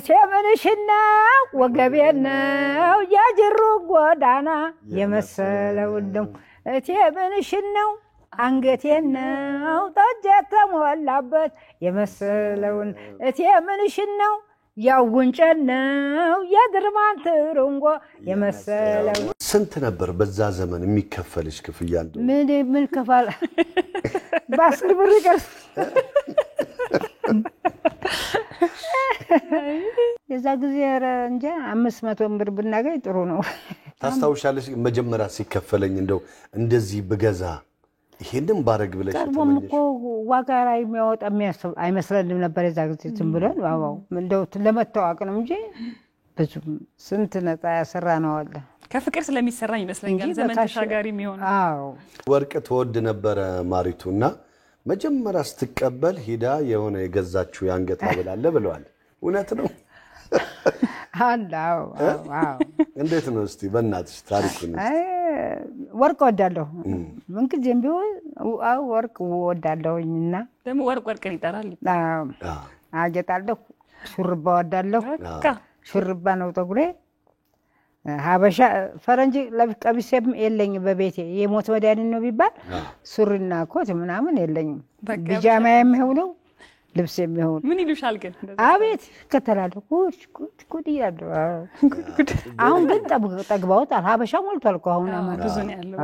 ሲያመንሽና ወገቤን ነው ያጅሩ ጎዳና የመሰለው ነው ሲያመንሽን ነው አንገቴን ነው ጠጅ ተሞላበት የመሰለውን ሲያመንሽን ነው ያውንጨን ነው የድርማን ትርንጎ የመሰለው ስንት ነበር በዛ ዘመን የሚከፈልሽ ክፍያ እንደው ምን ከፋል ባስር ብር ይቀርስ የዛ ጊዜ እንጂ 500 ብር ብናገኝ ጥሩ ነው ታስታውሻለሽ መጀመሪያ ሲከፈለኝ እንደው እንደዚህ በገዛ ይሄንን ባረግ ብለሽ ተመኘሽ ታርቦም ዋጋራ የሚያወጣ አይመስልም ነበር የዛ ጊዜ ዝም ብለን ዋው እንደው ለመታወቅ ነው እንጂ ብዙ ስንት ነጣ ያሰራ ነው አለ ከፍቅር ስለሚሰራ ይመስለኛል ዘመን ተሻጋሪ የሚሆነው አዎ ወርቅ ተወድ ነበር ማሪቱና መጀመሪያ ስትቀበል ሄዳ የሆነ የገዛችው ያንገት ሐብል አለ ብለዋል እውነት ነው አላው አዎ እንዴት ነው እስቲ በእናትሽ ታሪኩን ወርቅ ወዳለሁ ምን ከጀም ቢሆን ወርቅ ወዳለሁኝና ደሞ ወርቅን ይጠራል አጌጣለሁ ሹርባ ወዳለሁ ሹርባ ነው ተጉሬ ሀበሻ ፈረንጅ ለቀቢሴም የለኝ በቤቴ የሞት መዳኒት ነው ቢባል ሱሪና ኮት ምናምን የለኝም ቢጃማ የሚሆነው ልብስ የሚሆን ምን ይሉሻል ግን አቤት ከተላለሁ ኩድ ያለው አሁን ግን ጠግባውታል ሀበሻ ሞልቷል እኮ አሁን ብዙ ነው ያለው